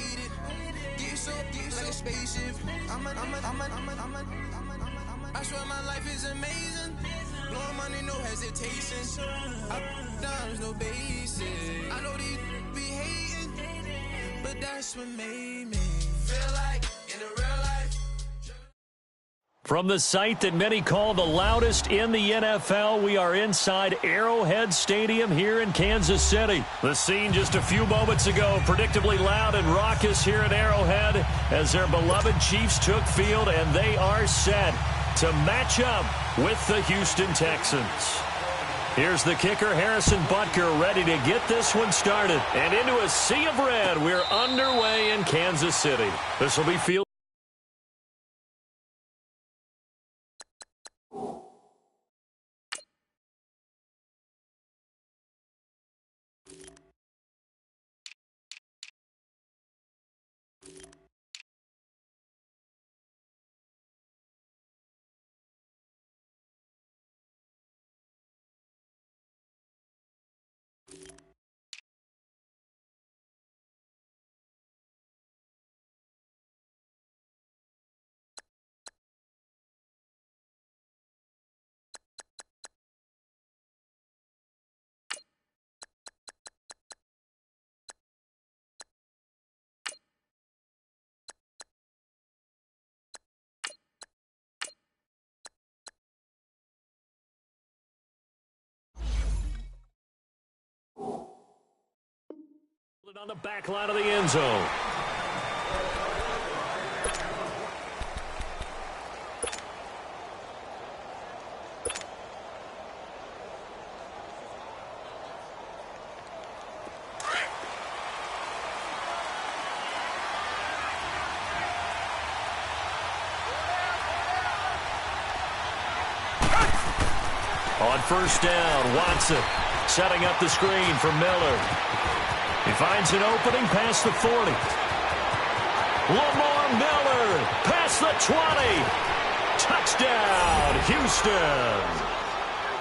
faded. Get so like a spaceship. I swear my life is amazing. Blowing money, no hesitation. Dimes, no basic. I know these be hating, but that's what made me feel like in the real life. From the site that many call the loudest in the NFL, we are inside Arrowhead Stadium here in Kansas City. The scene just a few moments ago, predictably loud and raucous here at Arrowhead as their beloved Chiefs took field, and they are set to match up with the Houston Texans. Here's the kicker, Harrison Butker, ready to get this one started. And into a sea of red, we're underway in Kansas City. This will be field. On the back line of the end zone. On first down, Watson setting up the screen for Miller. He finds an opening past the 40. Lamar Miller past the 20. Touchdown, Houston.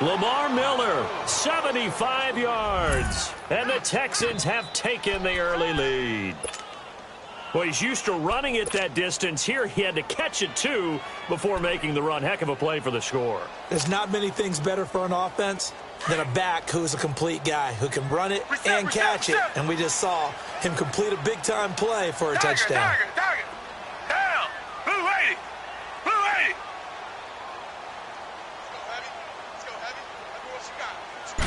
Lamar Miller, 75 yards. And the Texans have taken the early lead. Well, he's used to running it that distance. Here he had to catch it, too, before making the run. Heck of a play for the score. There's not many things better for an offense than a back who's a complete guy who can run it and catch it. And we just saw him complete a big-time play for a touchdown. Target. Down. Blue 80. Blue 80. Let's go, Heavy. Let's go,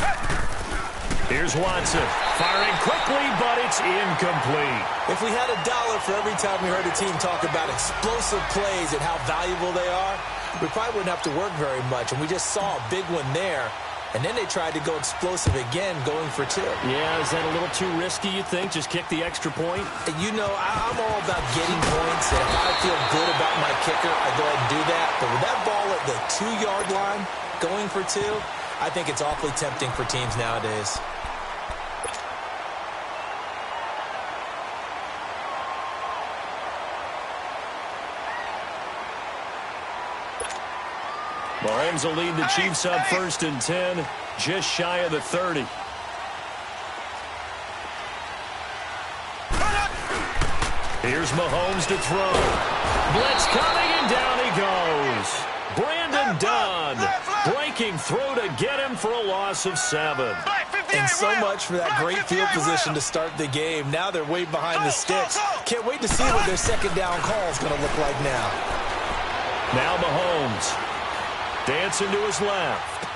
Heavy. Here's Watson. Firing quickly, but it's incomplete. If we had $1 for every time we heard a team talk about explosive plays and how valuable they are, we probably wouldn't have to work very much. And we just saw a big one there. And then they tried to go explosive again, going for 2. Yeah, is that a little too risky, you think? Just kick the extra point? You know, I'm all about getting points. And if I feel good about my kicker, I go ahead and do that. But with that ball at the 2-yard line, going for 2, I think it's awfully tempting for teams nowadays. Mahomes will lead the Chiefs up 1st and 10, just shy of the 30. Here's Mahomes to throw. Blitz coming, and down he goes. Brandon Dunn breaking through to get him for a loss of 7. And so much for that great field position to start the game. Now they're way behind the sticks. Can't wait to see what their second down call is going to look like now. Now Mahomes. Dancing to his left.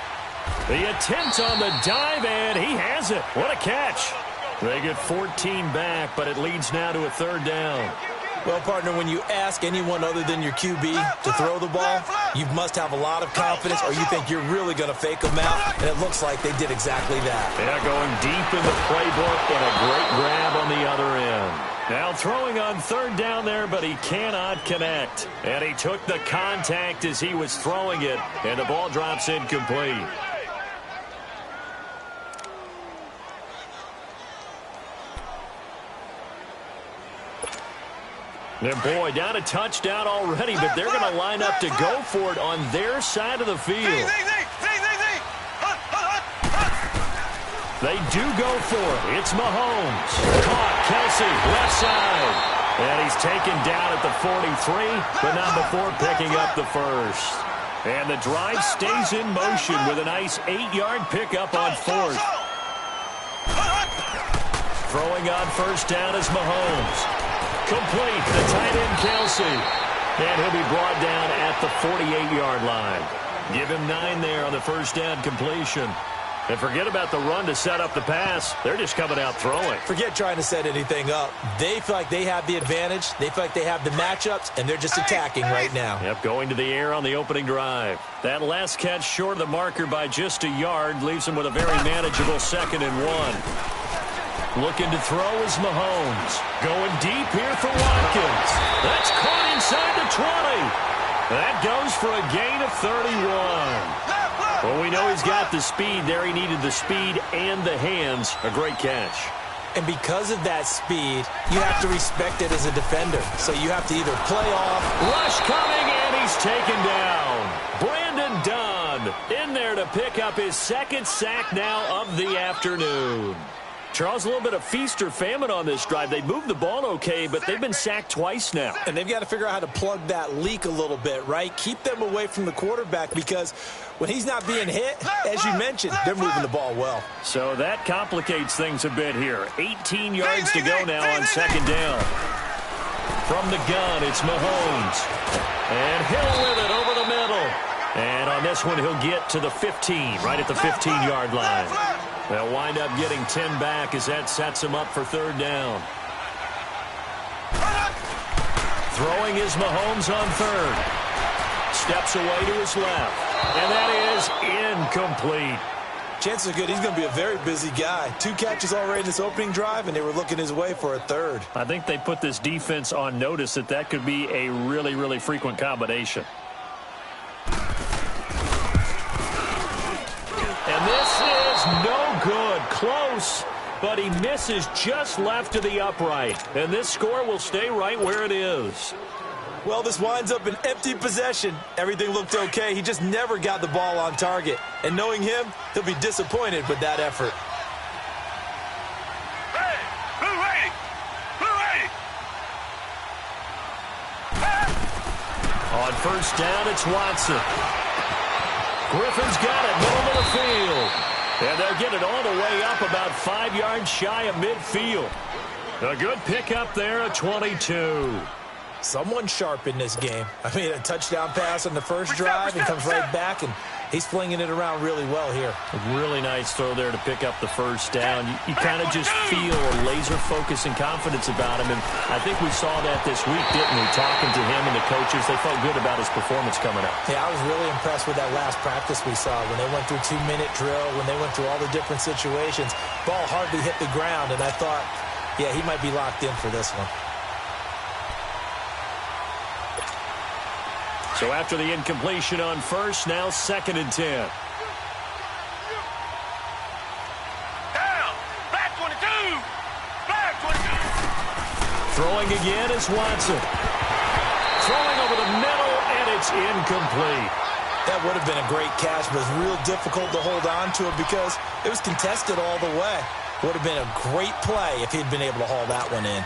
The attempt on the dive, and he has it. What a catch. They get 14 back, but it leads now to a 3rd down. Well, partner, when you ask anyone other than your QB to throw the ball, you must have a lot of confidence, or you think you're really going to fake them out, and it looks like they did exactly that. Yeah, going deep in the playbook, and a great grab on the other end. Now throwing on 3rd down there, but he cannot connect. And he took the contact as he was throwing it, and the ball drops incomplete. And boy, down a touchdown already, but they're going to line up to go for it on their side of the field. They do go for it. It's Mahomes. Caught. Kelsey, left side. And he's taken down at the 43, but not before picking up the first. And the drive stays in motion with a nice 8-yard pickup on fourth. Throwing on first down is Mahomes. Complete to tight end Kelsey. And he'll be brought down at the 48-yard line. Give him 9 there on the first down completion. And forget about the run to set up the pass. They're just coming out throwing. Forget trying to set anything up. They feel like they have the advantage. They feel like they have the matchups, and they're just attacking right now. Yep, going to the air on the opening drive. That last catch short of the marker by just a yard leaves him with a very manageable 2nd and 1. Looking to throw is Mahomes. Going deep here for Watkins. That's caught inside the 20. That goes for a gain of 31. Well, we know he's got the speed there. He needed the speed and the hands. A great catch. And because of that speed, you have to respect it as a defender. So you have to either play off. Rush coming, and he's taken down. Brandon Dunn in there to pick up his 2nd sack now of the afternoon. Charles, a little bit of feast or famine on this drive. They moved the ball okay, but they've been sacked twice now. And they've got to figure out how to plug that leak a little bit, right? Keep them away from the quarterback because when he's not being hit, as you mentioned, they're moving the ball well. So that complicates things a bit here. 18 yards to go now on 2nd down. From the gun, it's Mahomes. And Hill with it over the middle. And on this one, he'll get to the 15, right at the 15-yard line. They'll wind up getting 10 back as that sets him up for 3rd down. Throwing is Mahomes on 3rd. Steps away to his left. And that is incomplete. Chances are good he's going to be a very busy guy. 2 catches already in this opening drive, and they were looking his way for a 3rd. I think they put this defense on notice that could be a really, really frequent combination. And this is no good. Close, but he misses just left to the upright. And this score will stay right where it is. Well, this winds up an empty possession. Everything looked okay. He just never got the ball on target. And knowing him, he'll be disappointed with that effort. Hey, who ready? Who ready? On first down, it's Watson. Griffin's got it, middle of the field. And they'll get it all the way up about 5 yards shy of midfield. A good pickup there at 22. Someone sharp in this game. I mean, a touchdown pass on the first drive. He comes right back, and he's flinging it around really well here. A really nice throw there to pick up the first down. You kind of just feel a laser focus and confidence about him, and I think we saw that this week, didn't we? Talking to him and the coaches, they felt good about his performance coming up. Yeah, I was really impressed with that last practice we saw when they went through 2-minute drill, when they went through all the different situations. Ball hardly hit the ground, and I thought, yeah, he might be locked in for this one. So after the incompletion on first, now 2nd and 10. Down. Back 22. Back 22. Throwing again is Watson. Throwing over the middle, and it's incomplete. That would have been a great catch, but it's real difficult to hold on to it because it was contested all the way. Would have been a great play if he'd been able to haul that one in.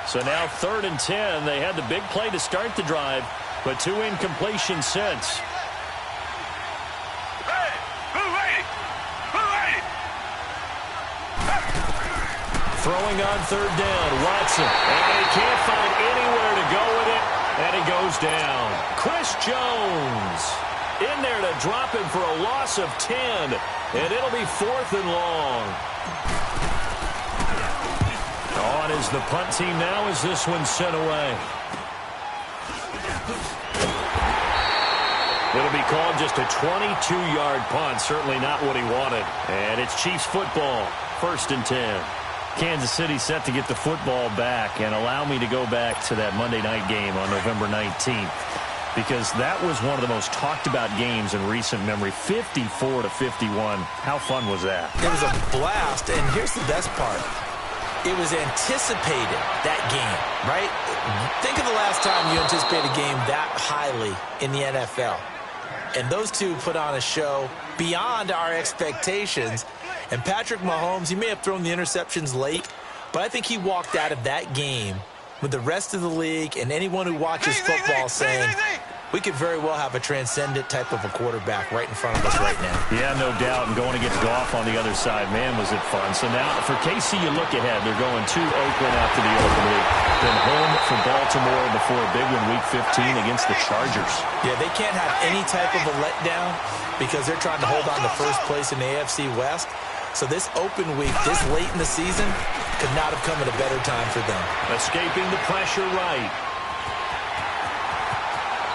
So now 3rd and 10. They had the big play to start the drive, but 2 incompletions since. Hey, who ready? Who ready? Throwing on 3rd down, Watson. And he can't find anywhere to go with it, and he goes down. Chris Jones in there to drop him for a loss of 10, and it'll be 4th and long. On is the punt team now as this one's sent away. It'll be called just a 22-yard punt. Certainly not what he wanted. And it's Chiefs football, 1st and 10. Kansas City set to get the football back. And allow me to go back to that Monday night game on November 19th. Because that was one of the most talked about games in recent memory. 54-51. How fun was that? It was a blast. And here's the best part. It was anticipated, that game, right? Think of the last time you anticipated a game that highly in the NFL. And those two put on a show beyond our expectations. And Patrick Mahomes, he may have thrown the interceptions late, but But I think he walked out of that game with the rest of the league and anyone who watches football saying, we could very well have a transcendent type of a quarterback right in front of us right now. Yeah, no doubt. And going against Goff on the other side, man, was it fun. So now for KC, you look ahead. They're going to Oakland after the open week. Then home for Baltimore before a big one, Week 15 against the Chargers. Yeah, they can't have any type of a letdown because they're trying to hold on to first place in the AFC West. So this open week, this late in the season, could not have come at a better time for them. Escaping the pressure right.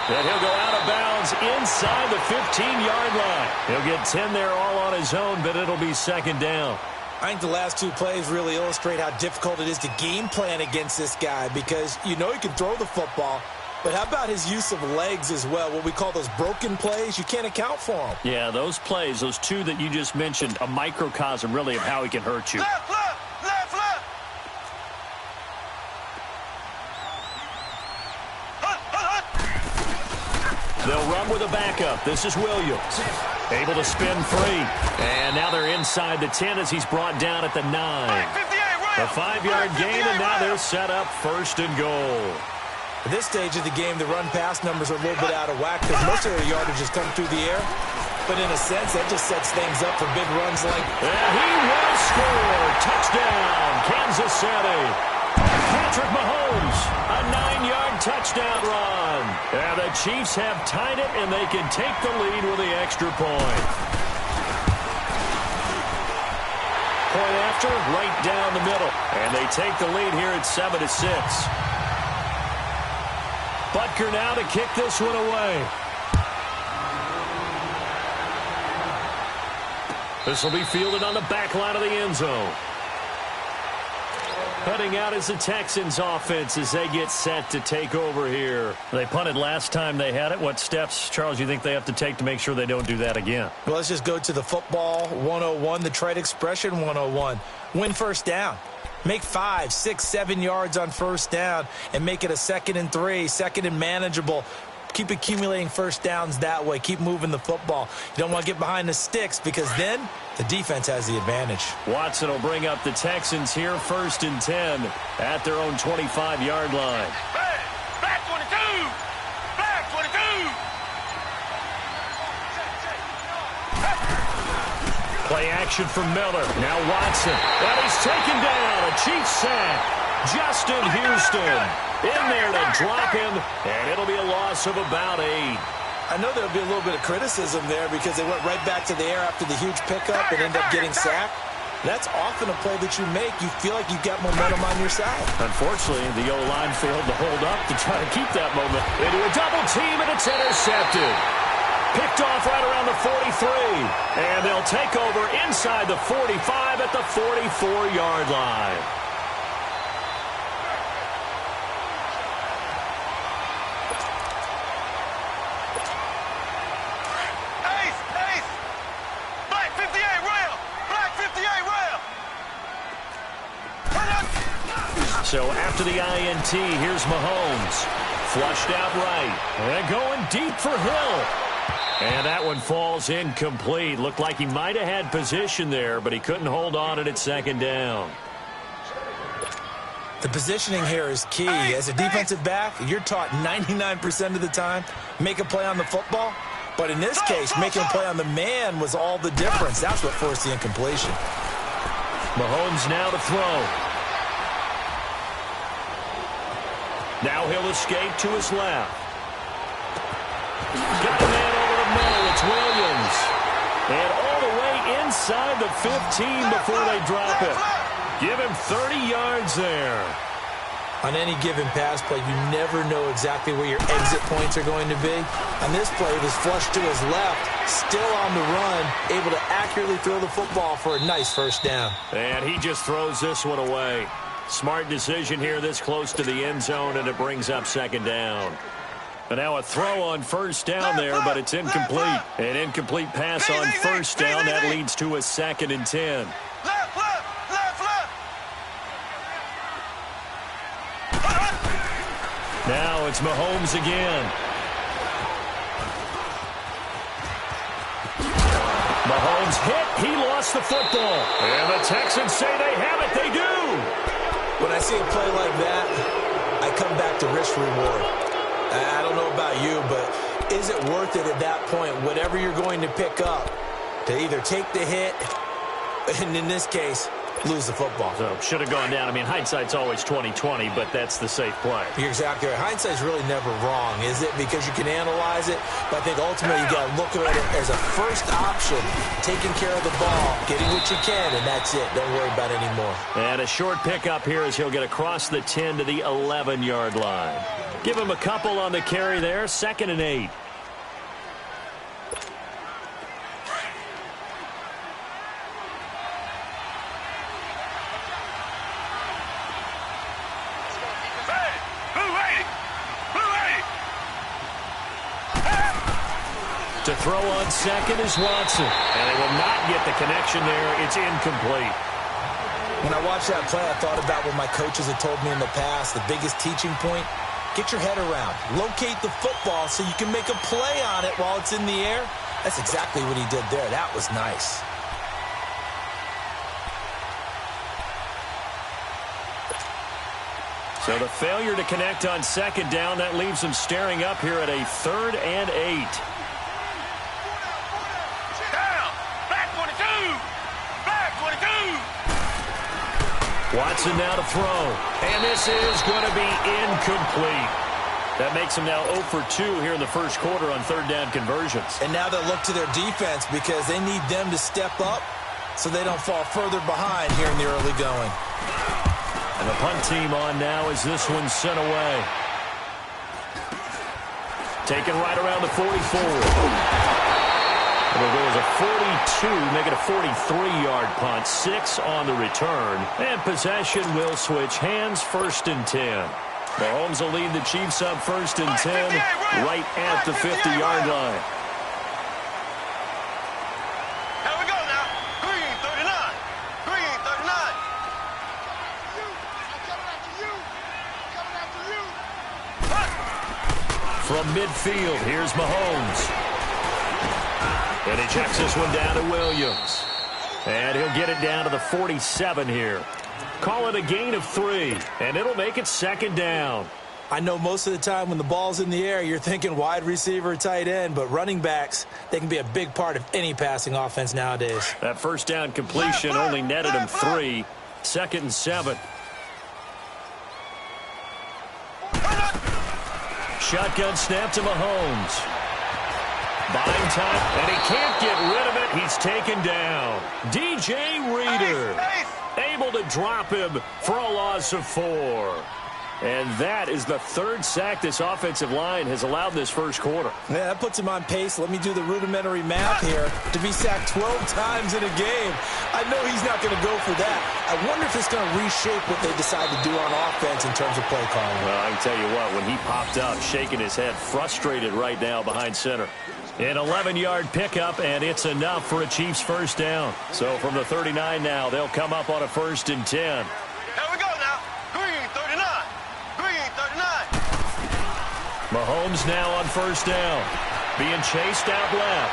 And he'll go out of bounds inside the 15-yard line. He'll get 10 there all on his own, but it'll be second down. I think the last two plays really illustrate how difficult it is to game plan against this guy because you know he can throw the football, but how about his use of legs as well? What we call those broken plays, you can't account for them. Yeah, those plays, those two that you just mentioned, a microcosm really of how he can hurt you. Left, left, left, left. They'll run with a backup. This is Williams. Able to spin free. And now they're inside the 10 as he's brought down at the 9. A 5-yard gain, and now they're set up first and goal. At this stage of the game, the run-pass numbers are a little bit out of whack because most of their yardage has come through the air. But in a sense, that just sets things up for big runs like... And he will score. Touchdown, Kansas City. Patrick Mahomes, a 9-yard touchdown run. And the Chiefs have tied it, and they can take the lead with the extra point. Point after, right down the middle. And they take the lead here at 7-6. Butker now to kick this one away. This will be fielded on the back line of the end zone. Heading out is the Texans offense as they get set to take over here. They punted last time they had it. What steps, Charles, you think they have to take to make sure they don't do that again? Well, let's just go to the football 101, the trite expression 101. Win first down. Make 5, 6, 7 yards on first down and make it a 2nd and 3, 2nd and manageable. Keep accumulating first downs that way. Keep moving the football. You don't want to get behind the sticks because then the defense has the advantage. Watson will bring up the Texans here 1st and 10 at their own 25-yard line. Black 22! Black 22! Play action from Miller. Now Watson. And he's taken down. A Chiefs sack. Justin Houston in there to drop him, and it'll be a loss of about 8. I know there'll be a little bit of criticism there because they went right back to the air after the huge pickup and ended up getting sacked. That's often a play that you make. You feel like you've got momentum on your side. Unfortunately, the O-line failed to hold up to try to keep that moment. They do a double team, and it's intercepted. Picked off right around the 43. And they'll take over inside the 45 at the 44-yard line. So after the INT, here's Mahomes. Flushed out right. And going deep for Hill. And that one falls incomplete. Looked like he might have had position there, but he couldn't hold on it at 2nd down. The positioning here is key. As a defensive back, you're taught 99% of the time, make a play on the football. But in this case, making a play on the man was all the difference. That's what forced the incompletion. Mahomes now to throw. Now he'll escape to his left. Got a man over the middle. It's Williams. And all the way inside the 15 before they drop it. Give him 30 yards there. On any given pass play, you never know exactly where your exit points are going to be. On this play, it was flushed to his left, still on the run, able to accurately throw the football for a nice first down. And he just throws this one away. Smart decision here this close to the end zone, and it brings up 2nd down. And now a throw on first down there, but it's incomplete. An incomplete pass on first down. That leads to a 2nd and 10. Now it's Mahomes again. Mahomes hit. He lost the football. And the Texans say they have it. They do. When I see a play like that, I come back to risk reward. I don't know about you, but is it worth it at that point, whatever you're going to pick up, to either take the hit, and in this case, lose the football? So should have gone down. I mean, hindsight's always 20/20, but that's the safe play. You're exactly right. Hindsight's really never wrong, is it? Because you can analyze it, but I think ultimately you got to look at it as a first option, taking care of the ball, getting what you can, and that's it. Don't worry about it anymore. And a short pickup here as he'll get across the 10 to the 11-yard line. Give him a couple on the carry there. 2nd and 8. To throw on 2nd is Watson. And they will not get the connection there. It's incomplete. When I watched that play, I thought about what my coaches had told me in the past. The biggest teaching point, get your head around. Locate the football so you can make a play on it while it's in the air. That's exactly what he did there. That was nice. So the failure to connect on 2nd down, that leaves them staring up here at a 3rd and 8. Watson now to throw. And this is going to be incomplete. That makes them now 0 for 2 here in the first quarter on 3rd down conversions. And now they'll look to their defense because they need them to step up so they don't fall further behind here in the early going. And the punt team on now as this one's sent away. Taken right around the 44. It'll go as a 42, make it a 43-yard punt, 6 on the return. And possession will switch hands, 1st and 10. Mahomes will lead the Chiefs up 1st and 10, right at the 50-yard line. Here we go now. Green 39. Green 39. From midfield, here's Mahomes. And he checks this one down to Williams. And he'll get it down to the 47 here. Call it a gain of 3, and it'll make it 2nd down. I know most of the time when the ball's in the air, you're thinking wide receiver, tight end, but running backs, they can be a big part of any passing offense nowadays. That 1st down completion only netted him 3. 2nd and 7. Shotgun snap to Mahomes. Buying time, and he can't get rid of it. He's taken down. DJ Reader able to drop him for a loss of 4. And that is the 3rd sack this offensive line has allowed this first quarter. Yeah, that puts him on pace. Let me do the rudimentary math here. To be sacked 12 times in a game, I know he's not going to go for that. I wonder if it's going to reshape what they decide to do on offense in terms of play calling. Well, I can tell you what, when he popped up, shaking his head, frustrated right now behind center. An 11-yard pickup, and it's enough for a Chiefs 1st down. So from the 39 now, they'll come up on a 1st and 10. Here we go now. Green 39. Green 39. Mahomes now on 1st down. Being chased out left.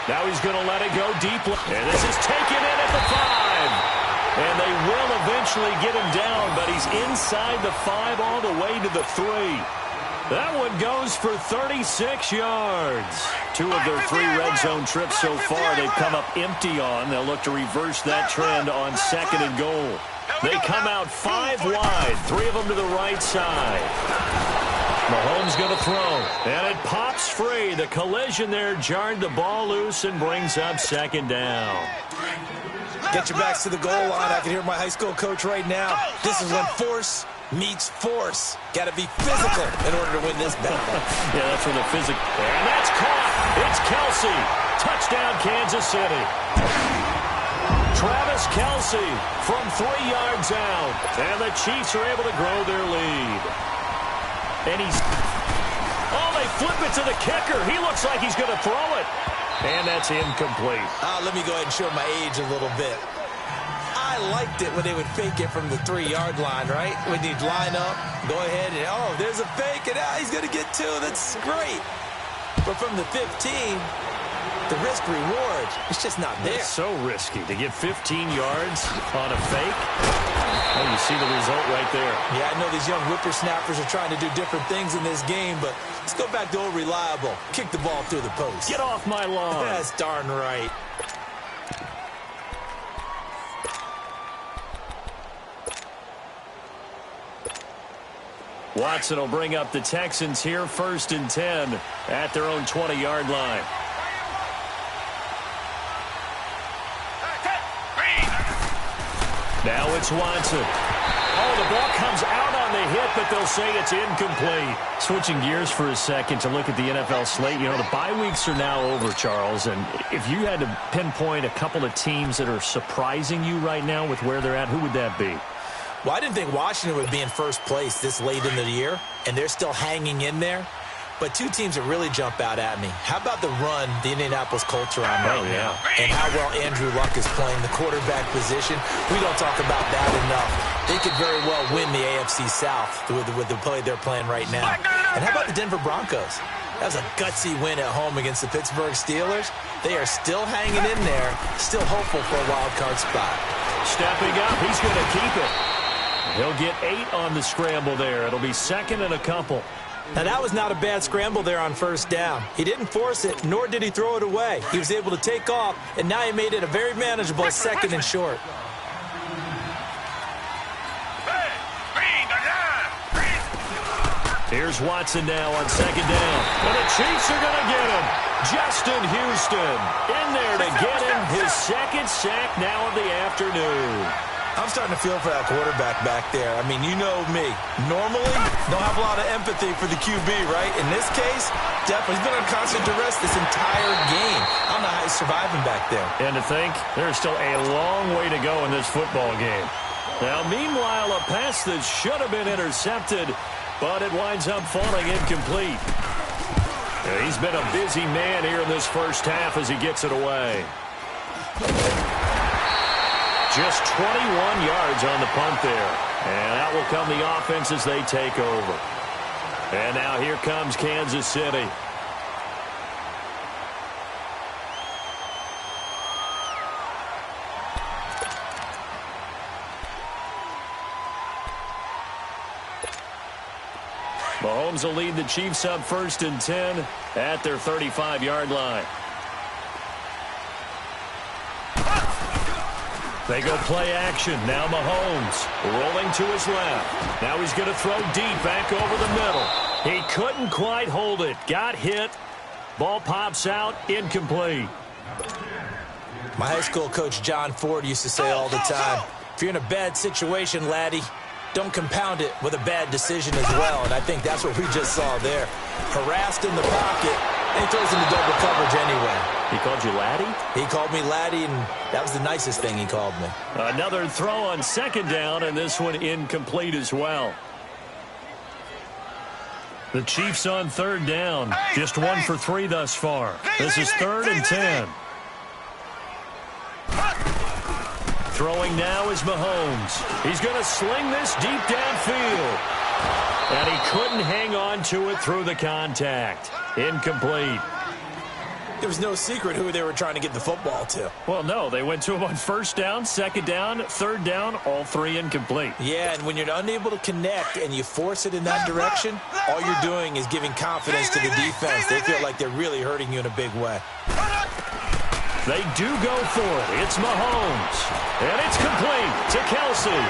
Now he's going to let it go deep. And this is taken in at the 5. And they will eventually get him down, but he's inside the 5 all the way to the 3. That one goes for 36 yards. 2 of their 3 red zone trips so far they've come up empty on. They'll look to reverse that trend on 2nd and goal. They come out 5 wide, 3 of them to the right side. Mahomes going to throw, and it pops free. The collision there jarred the ball loose and brings up 2nd down. Get your backs to the goal line. I can hear my high school coach right now. This is when force meets force. Got to be physical in order to win this battle. Yeah, that's where the physical. And that's caught. It's Kelsey. Touchdown, Kansas City. Travis Kelsey from 3 yards out. And the Chiefs are able to grow their lead. And he's... Oh, they flip it to the kicker. He looks like he's going to throw it. And that's incomplete. Let me go ahead and show my age a little bit. I liked it when they would fake it from the 3-yard line, right? When you'd line up, go ahead, and oh, there's a fake, and he's going to get 2. That's great. But from the 15, the risk-reward is just not there. It's so risky to get 15 yards on a fake. Oh, you see the result right there. Yeah, I know these young whippersnappers are trying to do different things in this game, but let's go back to old reliable. Kick the ball through the post. Get off my lawn. That's darn right. Watson will bring up the Texans here, 1st and 10 at their own 20-yard line. Now it's Watson. Oh, the ball comes out on the hit, but they'll say it's incomplete. Switching gears for a second to look at the NFL slate. You know, the bye weeks are now over, Charles, and if you had to pinpoint a couple of teams that are surprising you right now with where they're at, who would that be? Well, I didn't think Washington would be in first place this late in the year, and they're still hanging in there. But two teams that really jump out at me. How about the run the Indianapolis Colts are on right now? And how well Andrew Luck is playing the quarterback position. We don't talk about that enough. They could very well win the AFC South with the play they're playing right now. And how about the Denver Broncos? That was a gutsy win at home against the Pittsburgh Steelers. They are still hanging in there, still hopeful for a wild card spot. Stepping up, he's going to keep it. He'll get 8 on the scramble there. It'll be 2nd and a couple. Now, that was not a bad scramble there on 1st down. He didn't force it, nor did he throw it away. He was able to take off, and now he made it a very manageable 2nd and short. Here's Watson now on 2nd down. And the Chiefs are going to get him. Justin Houston in there to get him his 2nd sack now of the afternoon. I'm starting to feel for that quarterback back there. I mean, you know me. Normally, don't have a lot of empathy for the QB, right? In this case, definitely. He's been on constant duress this entire game. I don't know how he's surviving back there. And to think, there's still a long way to go in this football game. Now, meanwhile, a pass that should have been intercepted, but it winds up falling incomplete. He's been a busy man here in this first half as he gets it away. Just 21 yards on the punt there. And out will come the offense as they take over. And now here comes Kansas City. Mahomes will lead the Chiefs up 1st and 10 at their 35-yard line. They go play action. Now Mahomes rolling to his left. Now he's going to throw deep back over the middle. He couldn't quite hold it. Got hit. Ball pops out. Incomplete. My high school coach, John Ford, used to say all the time, if you're in a bad situation, laddie, don't compound it with a bad decision as well. And I think that's what we just saw there. Harassed in the pocket, and he throws into double coverage anyway. He called you laddie? He called me laddie, and that was the nicest thing he called me. Another throw on 2nd down, and this one incomplete as well. The Chiefs on 3rd down. Just 1 for 3 thus far. This is 3rd and 10. Throwing now is Mahomes. He's going to sling this deep downfield. And he couldn't hang on to it through the contact. Incomplete. There was no secret who they were trying to get the football to. Well, no. They went to him on 1st down, 2nd down, 3rd down, all 3 incomplete. Yeah, and when you're unable to connect and you force it in that direction, all you're doing is giving confidence to the defense. They feel like they're really hurting you in a big way. They do go for it. It's Mahomes. And it's complete to Kelsey.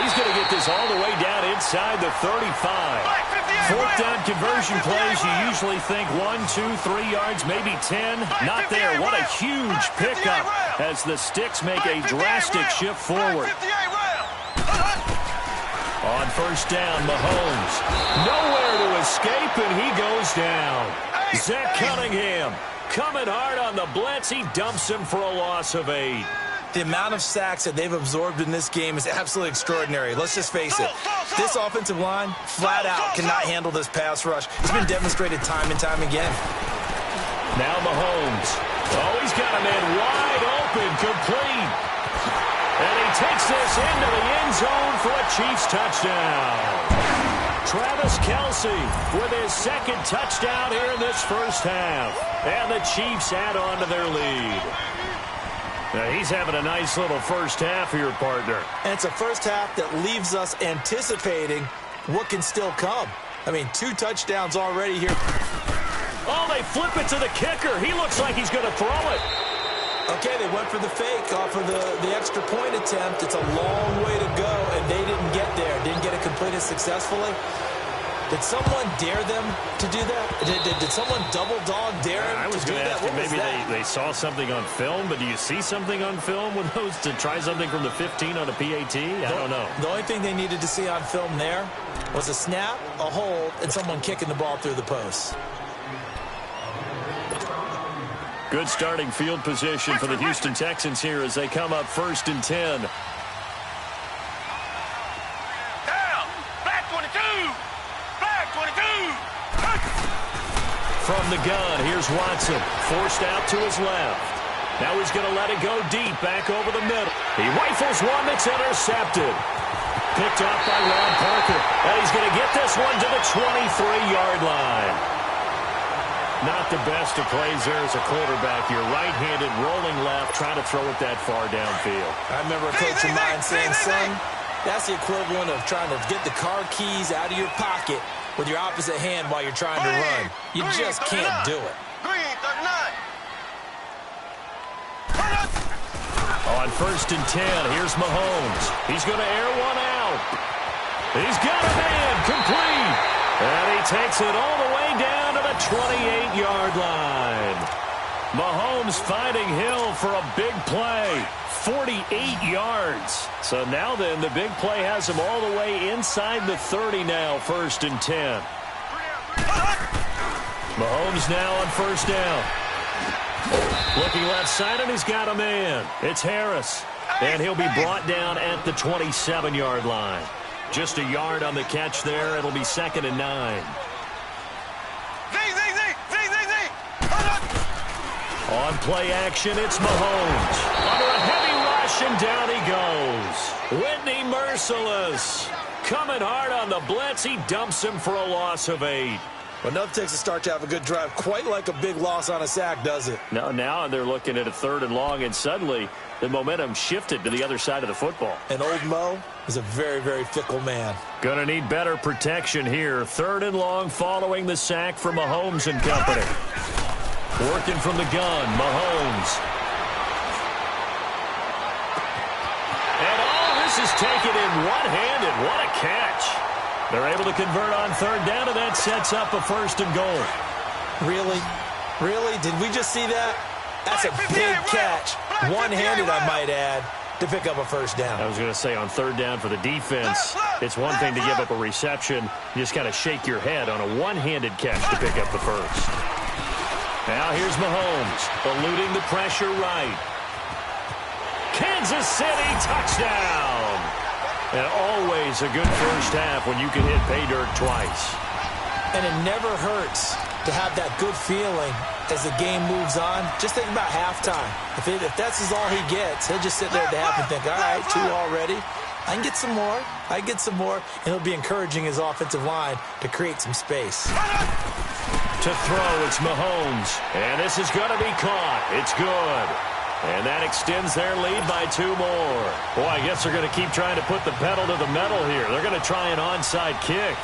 He's going to get this all the way down inside the 35. 4th down conversion plays, you usually think 1, 2, 3 yards, maybe 10. Not there. What a huge pickup as the sticks make a drastic shift forward. On 1st down, Mahomes. Nowhere to escape, and he goes down. Zach Cunningham coming hard on the blitz. He dumps him for a loss of 8. The amount of sacks that they've absorbed in this game is absolutely extraordinary. Let's just face it. This offensive line, flat out, cannot handle this pass rush. It's been demonstrated time and time again. Now Mahomes. Oh, he's got a man wide open, complete. And he takes this into the end zone for a Chiefs touchdown. Travis Kelce with his second touchdown here in this first half. And the Chiefs add on to their lead. Now he's having a nice little first half here, partner. And it's a first half that leaves us anticipating what can still come. I mean, 2 touchdowns already here. Oh, they flip it to the kicker. He looks like he's going to throw it. Okay, they went for the fake off of the extra point attempt. It's a long way to go, and they didn't get there. Didn't get it completed successfully. Did someone dare them to do that? Did someone double dog dare them I was to do going to that? ask you, What was maybe that? they saw something on film, but do you see something on film with those to try something from the 15 on a PAT? I don't know. The only thing they needed to see on film there was a snap, a hold, and someone kicking the ball through the post. Good starting field position for the Houston Texans here as they come up 1st and 10. Down. Flag 22. Flag 22. From the gun, here's Watson. Forced out to his left. Now he's going to let it go deep, back over the middle. He rifles one that's intercepted. Picked off by Ron Parker. And he's going to get this one to the 23-yard line. Not the best of plays there as a quarterback. You're right-handed, rolling left, trying to throw it that far downfield. I remember a coach of mine saying, son, that's the equivalent of trying to get the car keys out of your pocket with your opposite hand while you're trying to run. You just can't do it. Green 39. On 1st and 10, here's Mahomes. He's going to air one out. He's got a man complete. And he takes it all the way down to the 28-yard line. Mahomes finding Hill for a big play. 48 yards. So now then, the big play has him all the way inside the 30 now, 1st and 10. Mahomes now on 1st down. Looking left side, and he's got a man. It's Harris. And he'll be brought down at the 27-yard line. Just a yard on the catch there. It'll be 2nd and 9. On play action, it's Mahomes. Under a heavy rush, and down he goes. Whitney merciless. Coming hard on the blitz. He dumps him for a loss of 8. Well, enough takes a start to have a good drive. Quite like a big loss on a sack, does it? Now they're looking at a 3rd and long, and suddenly the momentum shifted to the other side of the football. And old Mo is a very, very fickle man. Gonna need better protection here. 3rd and long following the sack from Mahomes and company. Working from the gun, Mahomes. And all this is taken in one-handed. What a catch. They're able to convert on 3rd down, and that sets up a 1st and goal. Really? Really? Did we just see that? That's a big catch. One-handed, I might add, to pick up a 1st down. I was going to say on 3rd down for the defense, it's one thing to give up a reception. You just got to shake your head on a one-handed catch to pick up the 1st. Now here's Mahomes, eluding the pressure right. Kansas City touchdown. And always a good first half when you can hit pay dirt twice. And it never hurts to have that good feeling as the game moves on. Just think about halftime. If that's all he gets, he'll just sit there at the half and think, all right, 2 already. I can get some more. I can get some more. And he'll be encouraging his offensive line to create some space. To throw, it's Mahomes. And this is going to be caught. It's good. And that extends their lead by 2 more. Boy, I guess they're going to keep trying to put the pedal to the metal here. They're going to try an onside kick.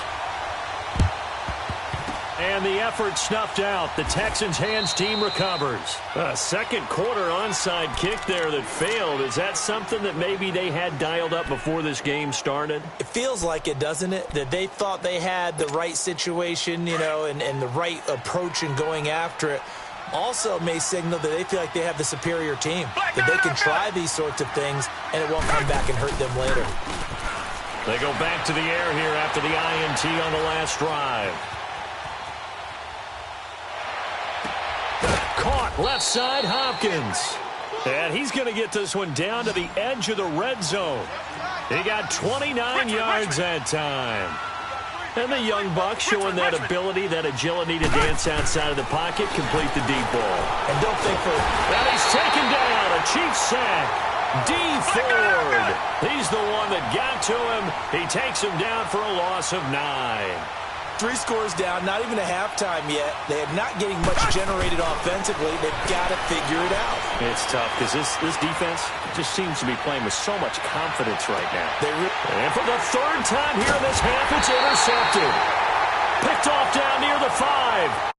And the effort snuffed out. The Texans' hands team recovers. A second quarter onside kick there that failed. Is that something that maybe they had dialed up before this game started? It feels like it, doesn't it? That they thought they had the right situation, you know, and the right approach in going after it. Also may signal that they feel like they have the superior team, that they can try these sorts of things, and it won't come back and hurt them later. They go back to the air here after the INT on the last drive. Caught left side, Hopkins. And he's going to get this one down to the edge of the red zone. He got 29 yards that time. And the young buck showing that ability, that agility to dance outside of the pocket, complete the deep ball. And don't think for... And he's taken down, a Chiefs sack. D. Ford. He's the one that got to him. He takes him down for a loss of 9. 3 scores down, not even a halftime yet. They are not getting much generated offensively. They've got to figure it out. It's tough because this defense just seems to be playing with so much confidence right now. And for the 3rd time here in this half, it's intercepted. Picked off down near the 5.